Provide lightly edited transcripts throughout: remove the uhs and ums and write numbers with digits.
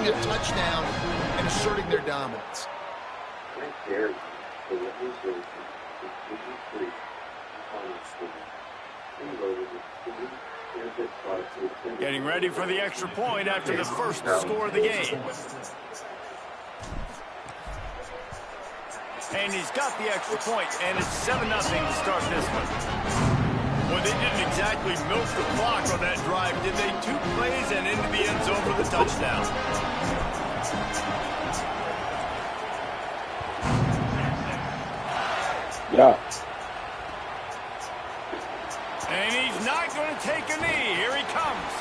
scoring a touchdown and asserting their dominance. Getting ready for the extra point after the first score of the game. And he's got the extra point, and it's 7-0 to start this one. Well, they didn't exactly milk the clock on that drive, did they? 2 plays and into the end zone for the touchdown. Yeah. And he's not going to take a knee. Here he comes.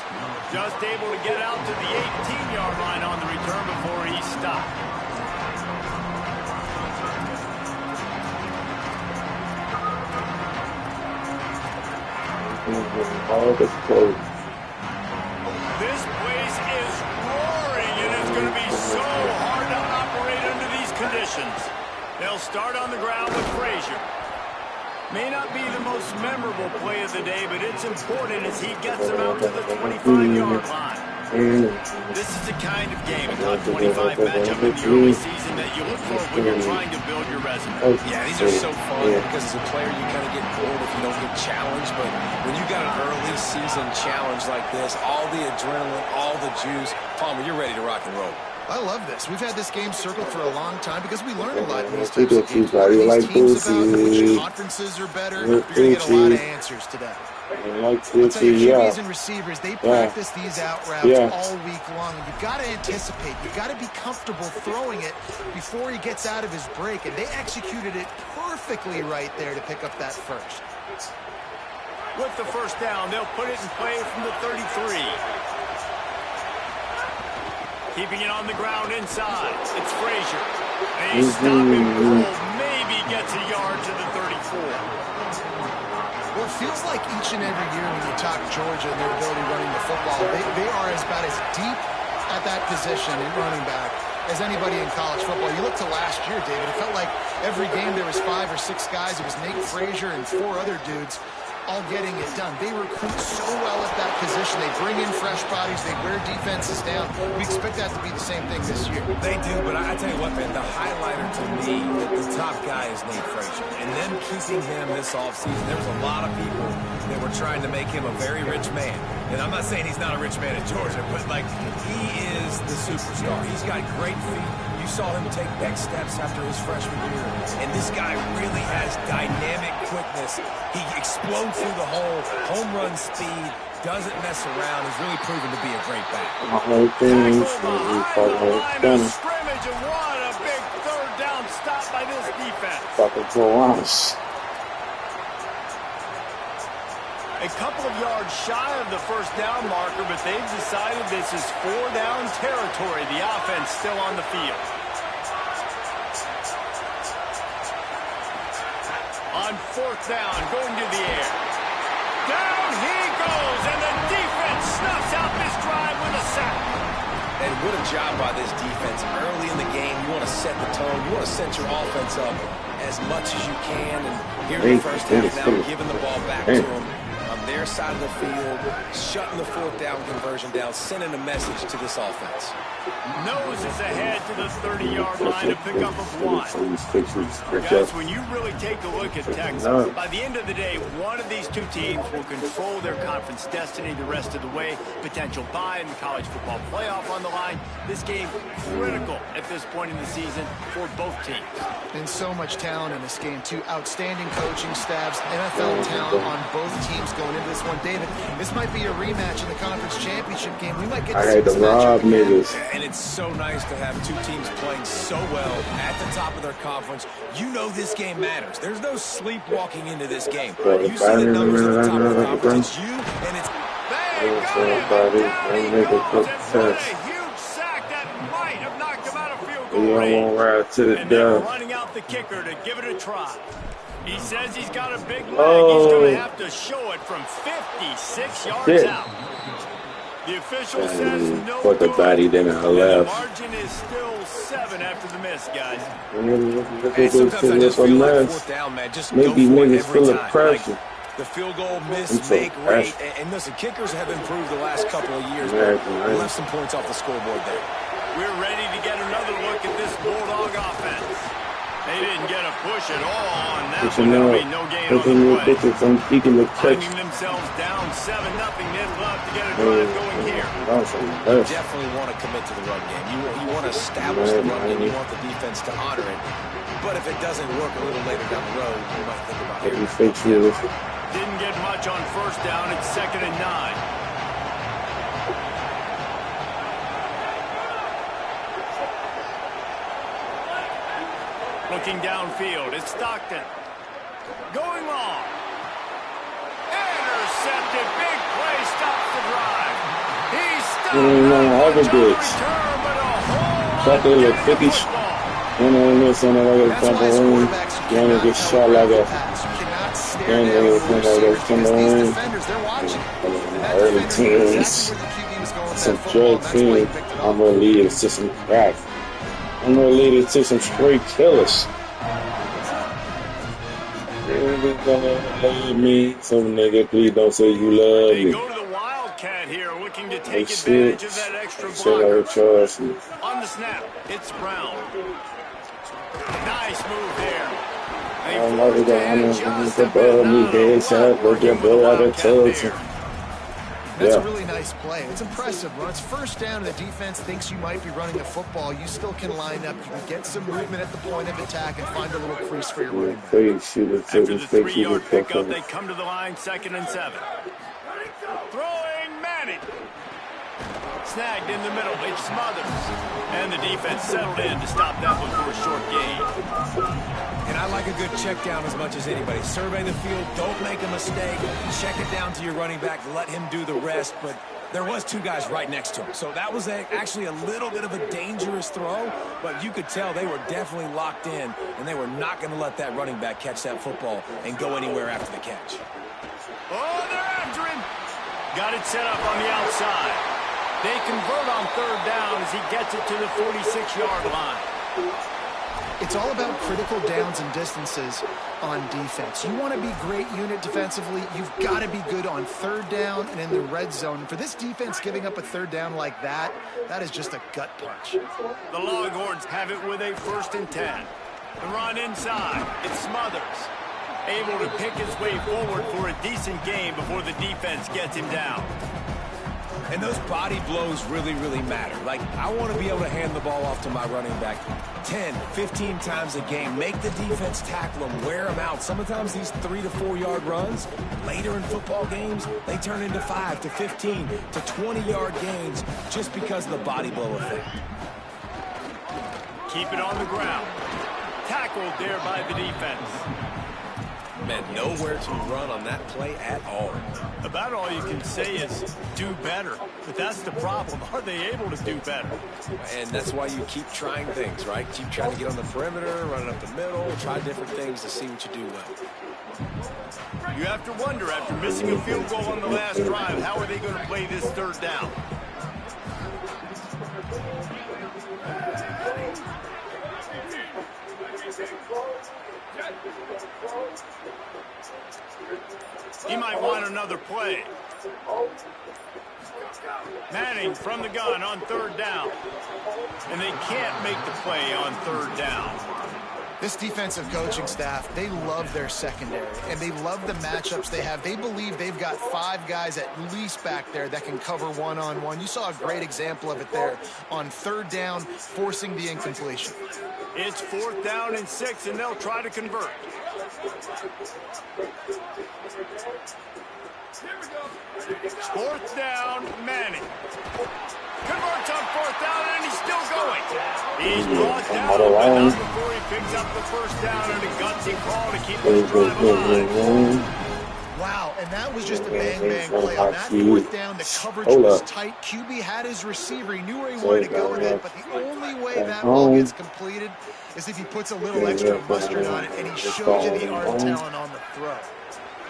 Just able to get out to the 18-yard line on the return before he stopped. This place is roaring, and it's going to be so hard to operate under these conditions. They'll start on the ground with Frazier. May not be the most memorable play of the day, but it's important as he gets them out to the 25-yard line. This is the kind of game, a top 25 matchup in the early season that you look for when you're trying to build your resume. Yeah, these are so fun because as a player you kind of get bored if you don't get challenged, but when you got an early season challenge like this, all the adrenaline, all the juice, Palmer, you're ready to rock and roll. I love this. We've had this game circled for a long time because we learn a lot in these types of games. What are these teams about? Which conferences are better? You're going to get a lot of answers today. I'll tell you, QBs and receivers, they practice these out routes all week long. And you've got to anticipate. You've got to be comfortable throwing it before he gets out of his break. And they executed it perfectly right there to pick up that first. With the first down, they'll put it in play from the 33. Keeping it on the ground inside. It's Frazier. And he's stopping cold. Maybe gets a yard to the 34. Well, it feels like each and every year when you talk Georgia and their ability running the football, they are about as deep at that position in running back as anybody in college football. You look to last year, David, it felt like every game there was 5 or 6 guys. It was Nate Frazier and 4 other dudes all getting it done. They recruit so well at that position. They bring in fresh bodies. They wear defenses down. We expect that to be the same thing this year. They do, but I tell you what, man, the highlighter to me, the top guy is Nate Frazier. And them keeping him this offseason, there was a lot of people that were trying to make him a very rich man. And I'm not saying he's not a rich man at Georgia, but, like, he is the superstar. He's got great feet. You saw him take next steps after his freshman year. And this guy really has dynamic quickness. He explodes through the hole, home run speed, doesn't mess around. He's really proven to be a great back. Scrimmage, and what a big third down stop by this defense. A couple of yards shy of the first down marker, but they've decided this is 4-down territory. The offense still on the field. On 4th down, going to the air. Down he goes, and the defense snuffs out this drive with a sack. And what a job by this defense. Early in the game, you want to set the tone. You want to set your offense up as much as you can. And here in the first half now, giving the ball back to them on their side of the field, shutting the 4th down conversion down, sending a message to this offense. Noses ahead to the 30-yard line to pick up a 1. Guys, when you really take a look at Texas, by the end of the day, one of these two teams will control their conference destiny the rest of the way. Potential bye in the college football playoff on the line. This game critical at this point in the season for both teams. And so much talent in this game, too. Outstanding coaching staffs, NFL talent on both teams going into this one. David, this might be a rematch in the conference championship game. We might get to see this matchup again. And it's so nice to have two teams playing so well at the top of their conference. You know this game matters. There's no sleepwalking into this game. You see the numbers at the top of the conference. It's you, and it's... a huge sack that might have knocked him out of field goal range. And they're running out the kicker to give it a try. He says he's got a big leg. He's going to have to show it from 56 yards out. The official says no good. The body didn't allow. The margin is still 7 after the miss, guys. Sometimes I just feel like 4th down, man. Just maybe go for it niggas every feel time. pressure. Like the field goal miss, make rate. And listen, kickers have improved the last couple of years. But we left some points off the scoreboard there. We're ready to get another look at this Bulldog offense. They didn't get a push at all on that one. There'll be no gain on the play. Finding themselves down 7-0, they'd love to get a drive going here. You definitely want to commit to the run game. You want to establish the run game. You want the defense to honor it. But if it doesn't work a little later down the road, you might think about it. Didn't get much on first down. It's 2nd and 9. Looking downfield, it's Stockton. Going long. Intercepted. Big play stops the drive. He's stopped. Thought they look 50. And then this and like a trampoline. You want to get shot like a. And they look like a trampoline. Early teams. Some drug team. I'm going to lead it to some crack. I'm going to lead it to some straight killers. You're gonna love me. Some nigga, please don't say you love me. They go to the Wildcat here, looking to take advantage of that extra blocker. On the snap, it's Brown. Nice move there. I'm not going to blow me headshot, but you blow out of touch. That's a really nice play. It's impressive. When it's first down and the defense thinks you might be running the football, you still can line up. You can get some movement at the point of attack and find a little crease for your running back. After the 3-yard pickup, they come to the line, 2nd and 7. Throwing Manning. Snagged in the middle. It's Smothers. And the defense settled in to stop that one for a short gain. And I like a good check down as much as anybody. Survey the field, don't make a mistake, check it down to your running back, let him do the rest. But there was 2 guys right next to him. So that was actually a little bit of a dangerous throw, but you could tell they were definitely locked in, and they were not going to let that running back catch that football and go anywhere after the catch. Oh, they're after him. Got it set up on the outside. They convert on 3rd down as he gets it to the 46-yard line. It's all about critical downs and distances on defense. You want to be great unit defensively. You've got to be good on 3rd down and in the red zone. For this defense, giving up a 3rd down like that, that is just a gut punch. The Longhorns have it with a 1st and 10. The run inside. It's Smothers. Able to pick his way forward for a decent gain before the defense gets him down. And those body blows really, really matter. Like, I want to be able to hand the ball off to my running back 10, 15 times a game. Make the defense tackle them, wear them out. Sometimes these 3 to 4 yard runs, later in football games, they turn into 5 to 15 to 20-yard gains just because of the body blow effect. Keep it on the ground. Tackled there by the defense. Man, nowhere to run on that play at all. About all you can say is do better. But that's the problem. Are they able to do better? And that's why you keep trying things, right? Keep trying to get on the perimeter, running up the middle, try different things to see what you do well. You have to wonder, after missing a field goal on the last drive, how are they going to play this 3rd down? He might want another play. Manning from the gun on 3rd down. And they can't make the play on 3rd down. This defensive coaching staff, they love their secondary, and they love the matchups they have. They believe they've got 5 guys at least back there that can cover one-on-one. You saw a great example of it there on 3rd down, forcing the incompletion. It's 4th down and 6, and they'll try to convert. 4th down, Manning. Converts on 4th down, and he's still going. He's brought down, but not before he picks up the 1st down and a gutsy call to keep his drive alive. Wow, and that was just a bang-bang play. On that 4th down, the coverage was tight. QB had his receiver. He knew where he wanted to go with it, but the only way that ball gets completed is if he puts a little extra mustard on it, and he shows you the arm talent on the throw.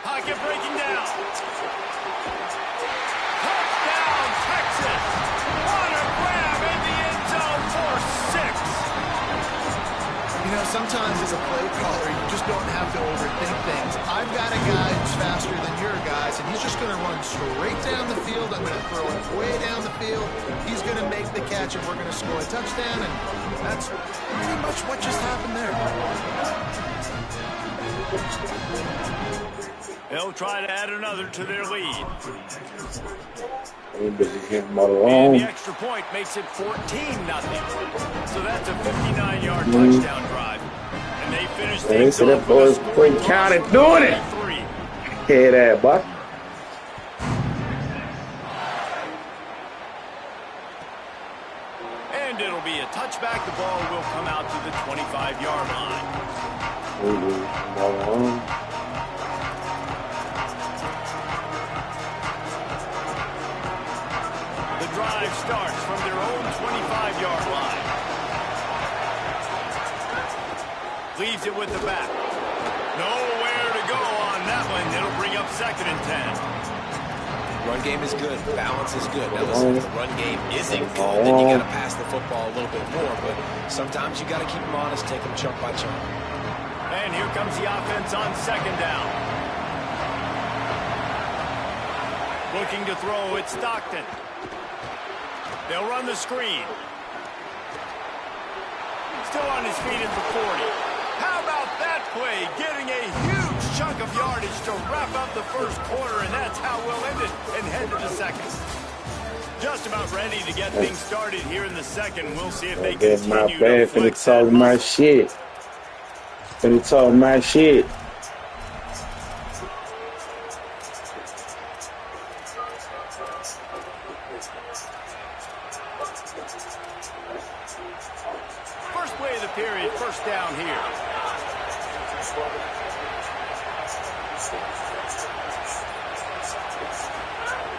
Pocket breaking down. Touchdown, Texas. What a grab in the end zone for 6. You know, know, sometimes as a play caller, you just don't have to overthink things. I've got a guy who's faster than your guys, and he's just going to run straight down the field. I'm going to throw it way down the field. He's going to make the catch, and we're going to score a touchdown, and that's pretty much what just happened there. They'll try to add another to their lead. And the extra point makes it 14-0. So that's a 59-yard touchdown drive. And they finish things off with a scoring count it, doing it. Hear that, Buck. And it'll be a touchback. The ball will come out to the 25-yard line. Drive starts from their own 25-yard line. Leaves it with the back. Nowhere to go on that one. It'll bring up 2nd and 10. Run game is good. Balance is good. Now listen, if the run game isn't good, then you got to pass the football a little bit more. But sometimes you got to keep them honest, take them chunk by chunk. And here comes the offense on 2nd down. Looking to throw, it's Stockton. They'll run the screen. Still on his feet at the 40. How about that play? Getting a huge chunk of yardage to wrap up the first quarter, and that's how we'll end it and head to the second. Just about ready to get things started here in the second. We'll see if they continue to flex that muscle. My shit. Finna talk my shit. First play of the period, first down here.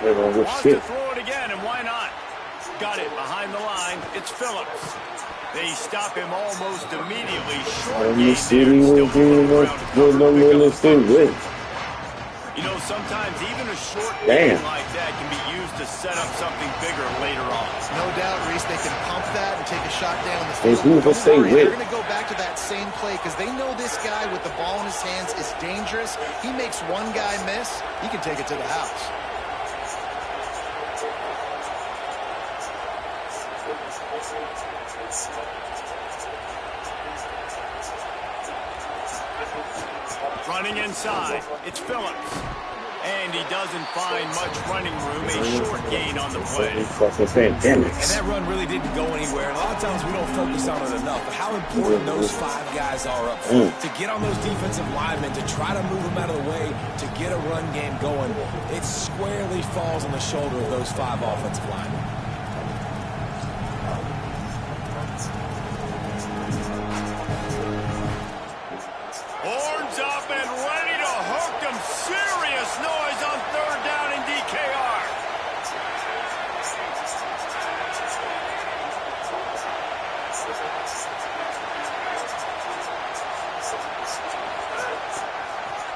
Wants to throw it again, and why not? Got it behind the line. It's Phillips. They stop him almost immediately. Short game there. You know, sometimes even a short game like that can be used to set up something bigger later on. No doubt, Reese, they can pump that and take a shot down the field. They're going to go back to that same play because they know this guy with the ball in his hands is dangerous. He makes one guy miss, he can take it to the house. Running inside, it's Phillips. And he doesn't find much running room, a short gain on the play. And that run really didn't go anywhere. And a lot of times we don't focus on it enough. But how important those 5 guys are up front. To get on those defensive linemen, to try to move them out of the way, to get a run game going, it squarely falls on the shoulder of those 5 offensive linemen. Horns up and ready to hook them. Serious noise on 3rd down in DKR.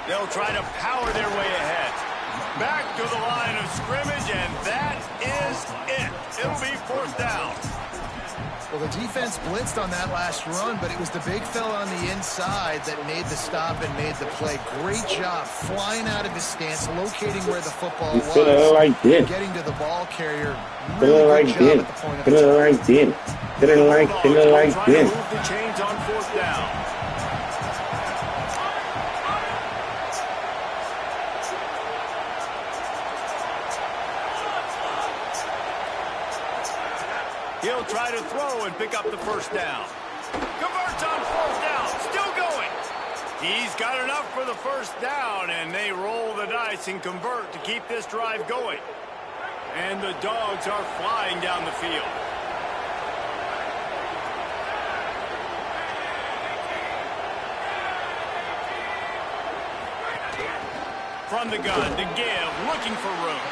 They'll try to power their way ahead. Back to the line of scrimmage, and that is it. It'll be 4th down. Well, the defense blitzed on that last run, but it was the big fella on the inside that made the stop and made the play. Great job flying out of his stance, locating where the football was, getting to the ball carrier. Really good job at the point of attack. Feeling like this. Move the chains on 4th down. He'll try to throw and pick up the 1st down. Converts on 4th down. Still going. He's got enough for the 1st down, and they roll the dice and convert to keep this drive going. And the Dogs are flying down the field. From the gun to give, looking for room.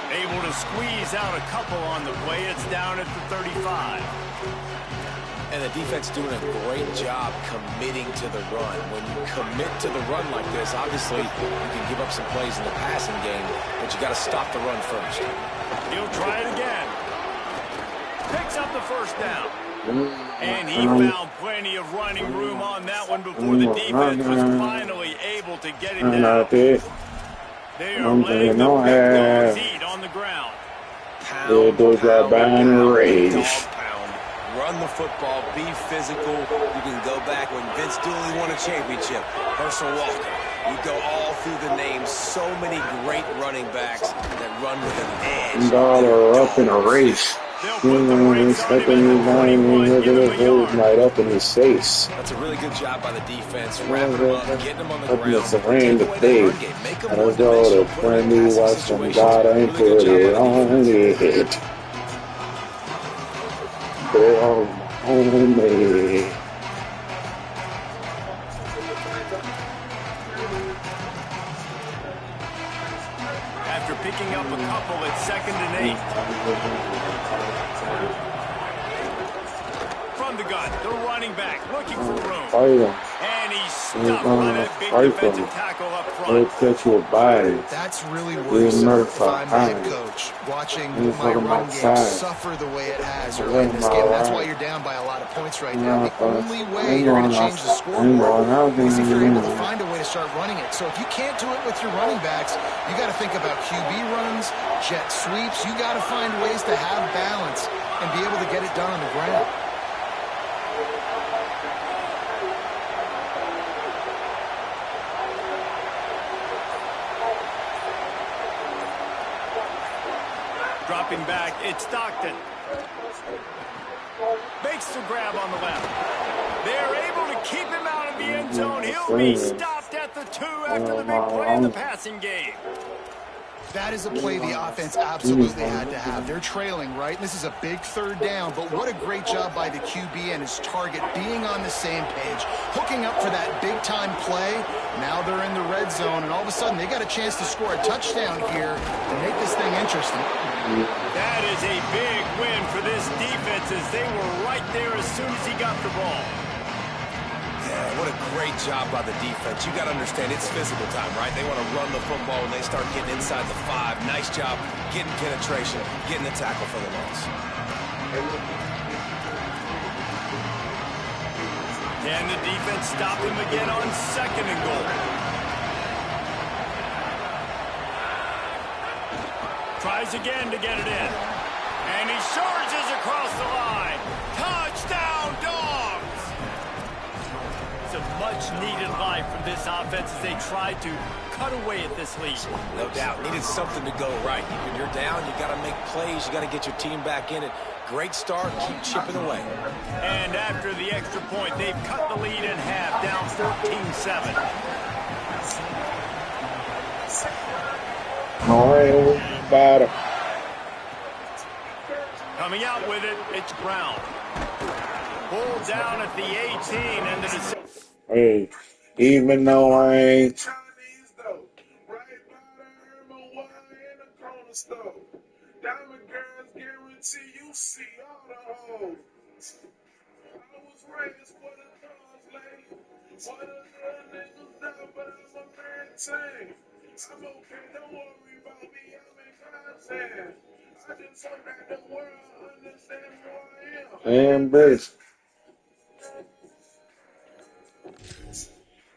Able to squeeze out a couple on the play. It's down at the 35. And the defense doing a great job committing to the run. When you commit to the run like this, obviously you can give up some plays in the passing game, but you got to stop the run first. He'll try it again. Picks up the 1st down. And he found plenty of running room on that one before the defense was finally able to get him down. They are letting the big dogs eat on the ground. Pound, pound, pound. Run the football, be physical. You can go back when Vince Dooley won a championship. Herschel Walker. You go all through the names. So many great running backs that run with an edge. Dollar up in a race. Stepping his line and look at his holes right up in his face. That's a really good job by the defense. Wrapping him up, getting him on the ground. It's a random thing. I was all the brand new watch from God and put it on it. Put it on me. After picking up a couple at 2nd and 8. From the gun, the running back looking for room. And he's stuck by that big defensive tackle up front. That's really worrisome if I'm the head coach, watching my run game suffer the way it has early in this game. That's why you're down by a lot of points right now. The only way you're going to change the scoreboard is if you're able to find a way to start running it. So if you can't do it with your running backs, you got to think about QB runs, jet sweeps. You got to find ways to have balance and be able to get it done on the ground. Dropping back, it's Stockton. Makes the grab on the left. They're able to keep him out of the end zone. He'll be stopped at the 2 after the big play in the passing game. That is a play the offense absolutely had to have. They're trailing, right? This is a big 3rd down, but what a great job by the QB and his target being on the same page, hooking up for that big-time play. Now they're in the red zone, and all of a sudden they got a chance to score a touchdown here and make this thing interesting. That is a big win for this defense as they were right there as soon as he got the ball. Yeah, what a great job by the defense. You got to understand, it's physical time, right? They want to run the football when they start getting inside the 5. Nice job getting penetration, getting the tackle for the loss. Can the defense stop him again on 2nd and goal? Tries again to get it in. And he charges across the line. Touchdown, Dogs! It's a much-needed life from this offense as they try to cut away at this lead. No doubt. Needed something to go right. When you're down, you got to make plays. You got to get your team back in it. Great start. Keep chipping away. And after the extra point, they've cut the lead in half, down 14-7. Coming out with it, it's Brown. Pulled down at the 18 and the decision. Hey, even though I ain't Diamond girls guarantee you see all the hoes. I was raised for the dogs, lady. One of the niggas down, but I'm a man tank. I'm okay, don't worry about me, I'm in God's hand. I just hope that the world understands who I am. and bitch.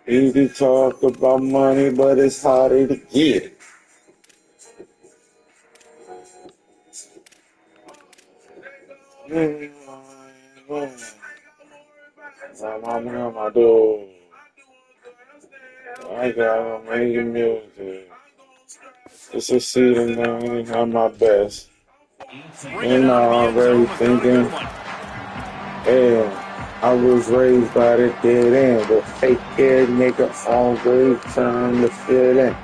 Easy talk about money, but it's harder to get. My door. I gotta make music. To succeed and I'm my best. And I'm already thinking, yeah, I was raised by the dead end, but fake ass nigga always trying to fit in.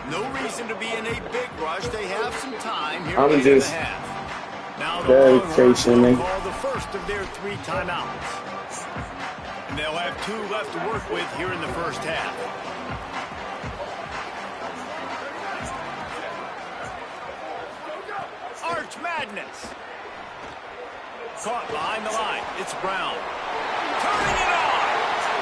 No reason to be in a big rush. They have some time here I'm in just the half. Now the dedication will call the first of their 3 timeouts. And they'll have 2 left to work with here in the first half. Arch Madness. Caught behind the line. It's Brown. Turning it on.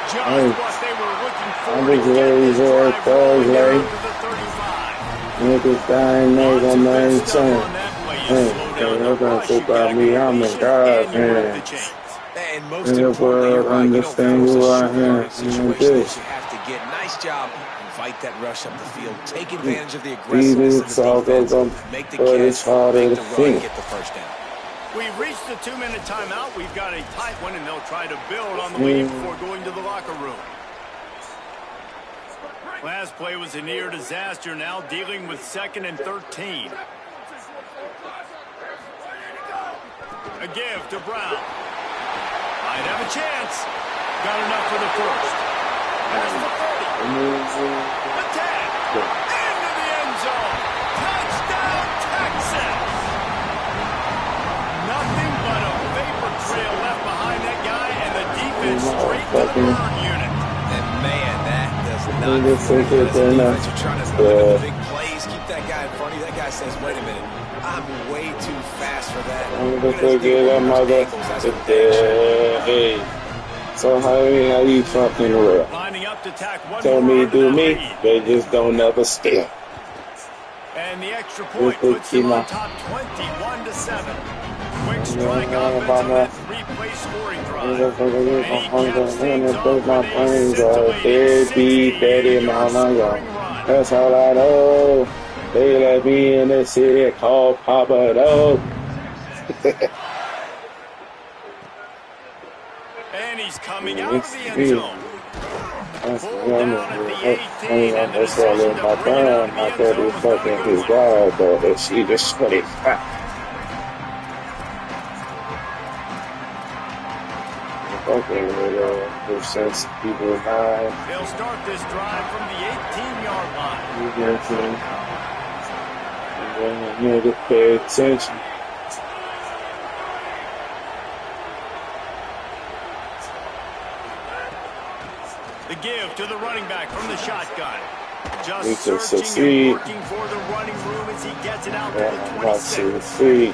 Just what they were looking for I'm to just get ready this for drive rolling Thursday. down to the 35. Niggas dying, Lots nigga, of good man, stuff son. on that play. You Hey, slow down the they're gonna rush, you talk get about a me, I'm a completion, god, and you break the man. chains. And most Nigga, importantly, you're but right. You don't understand force a who I short am. yardage situation that you have to get. Nice job. Invite that rush up the field. Take advantage of the aggressiveness of the defense. Make the but it's catch, harder make to the run, think. get the first down. We've reached the 2-minute timeout. We've got a tight one, and they'll try to build on the lead before going to the locker room. Last play was a near disaster, now dealing with 2nd and 13. A give to Brown. Might have a chance. Got enough for the first. There's the 30. The 10. Into the end zone. Touchdown, Texas. Nothing but a vapor trail left behind that guy, and the defense straight to the burn unit. And man, that does not feel good as a defense. You're trying to limit the big plays, keep that guy in front of you. That guy says, wait a minute, I'm way too fast for that. Hey. So how you fucking real? Lining up to tack one Tell more me, under do that me, lead. they just don't ever steal. And the extra point puts them on top 21-7. Quick strike offense on that 3-play scoring drive. And he caps things off with a scintillating 60-yard scoring run. That's all I know. They let me in the city called Papa Dog. And he's coming out of the end zone. That's Pulled down at the 18, and the that's all decision in to my bring it out time. of the I end thought zone he was not a fucking good his one. wild, but she just 25. Okay, we'll sense people high. They'll start this drive from the 18-yard line. You need to pay attention. The give to the running back from the shotgun. Just We can searching succeed. and working for the running room as he gets it out to the Not to 26. see.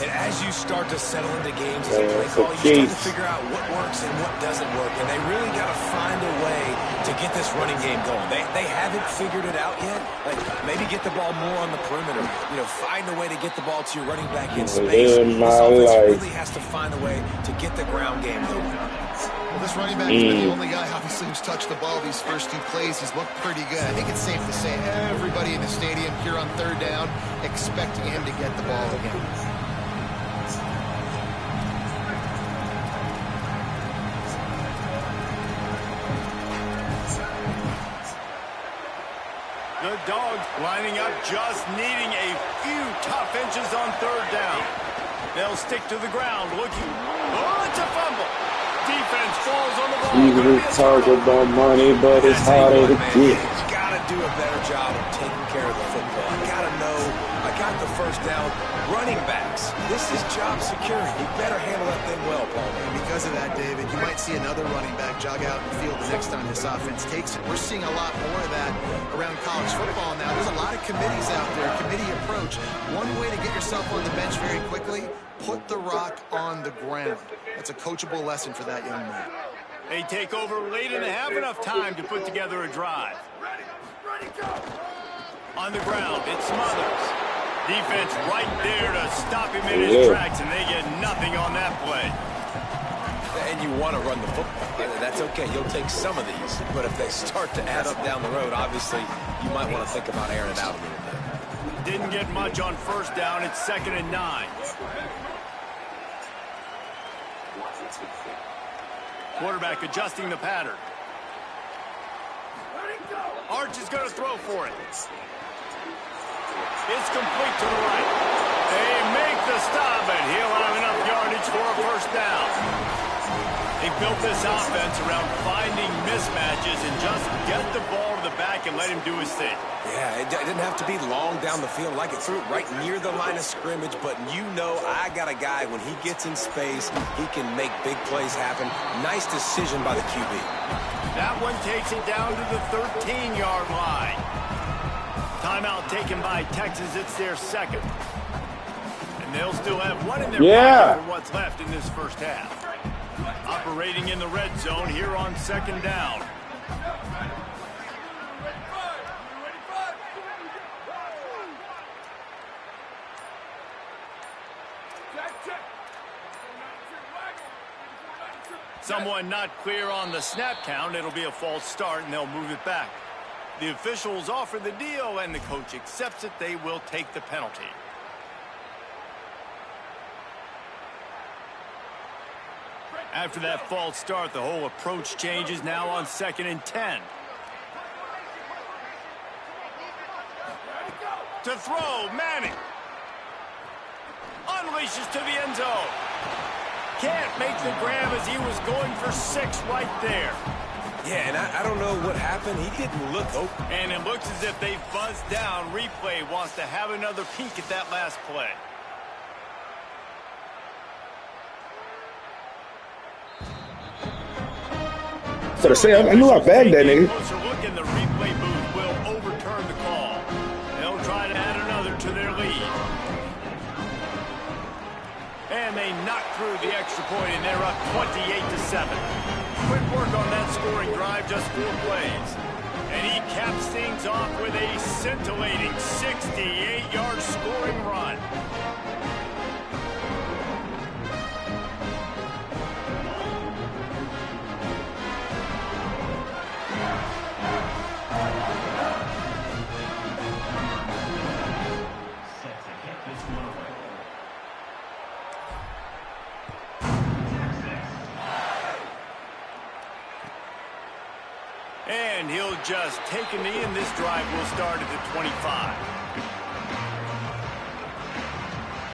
And as you start to settle into games as a Yeah, play it's call, a you start to case. figure out what works and what doesn't work. And they really got to find a way to get this running game going. They haven't figured it out yet. Like, maybe get the ball more on the perimeter. You know, find a way to get the ball to your running back in space. In my This offense life. really has to find a way to get the ground game going. Well, this running back has been the only guy, obviously, who's touched the ball these first 2 plays. He's looked pretty good. I think it's safe to say everybody in the stadium here on 3rd down expecting him to get the ball again. The Dogs lining up, just needing a few tough inches on 3rd down. They'll stick to the ground, looking. Oh, it's a fumble. Defense falls on the ball. You Gonna be can a talk turnover. about money, but it's I tell you harder to what, man, get. you got to do a better job of taking care of the football. I got to know I got the first down. Running backs, this is job security. You better handle that thing well, Paul. And because of that, David, you might see another running back jog out in the field the next time this offense takes it. We're seeing a lot more of that around college football now. There's a lot of committees out there, committee approach. One way to get yourself on the bench very quickly, put the rock on the ground. That's a coachable lesson for that young man. They take over late and they have enough time to put together a drive. On the ground, it's Smothers. Defense right there to stop him in his tracks, and they get nothing on that play. And you want to run the football. That's okay. You'll take some of these. But if they start to add up down the road, obviously, you might want to think about airing it out a little bit. Didn't get much on 1st down. It's 2nd and 9. Quarterback adjusting the pattern. Arch is going to throw for it. It's complete to the right. They make the stop, and he'll have enough yardage for a 1st down. They built this offense around finding mismatches and just get the ball to the back and let him do his thing. Yeah, it didn't have to be long down the field. Like it threw it right near the line of scrimmage, but you know I got a guy, when he gets in space, he can make big plays happen. Nice decision by the QB. That one takes it down to the 13-yard line. Timeout taken by Texas. It's their 2nd. And they'll still have one in their pocket for what's left in this 1st half. Operating in the red zone here on 2nd down. Someone not clear on the snap count. It'll be a false start, and they'll move it back. The officials offer the deal, and the coach accepts it. They will take the penalty. After that false start, the whole approach changes now on 2nd and 10. To throw, Manning. Unleashes to the end zone. Can't make the grab as he was going for 6 right there. Yeah, and I don't know what happened. He didn't look open. And it looks as if they buzzed down. Replay wants to have another peek at that last play. So to say, I knew I bagged that nigga. Closer look in the replay booth will overturn the call. They'll try to add another to their lead. And they knock through the extra point, and they're up 28-7. Quick work on that scoring drive, just 4 plays. And he caps things off with a scintillating 68-yard scoring run. And he'll just take a knee, and this drive will start at the 25.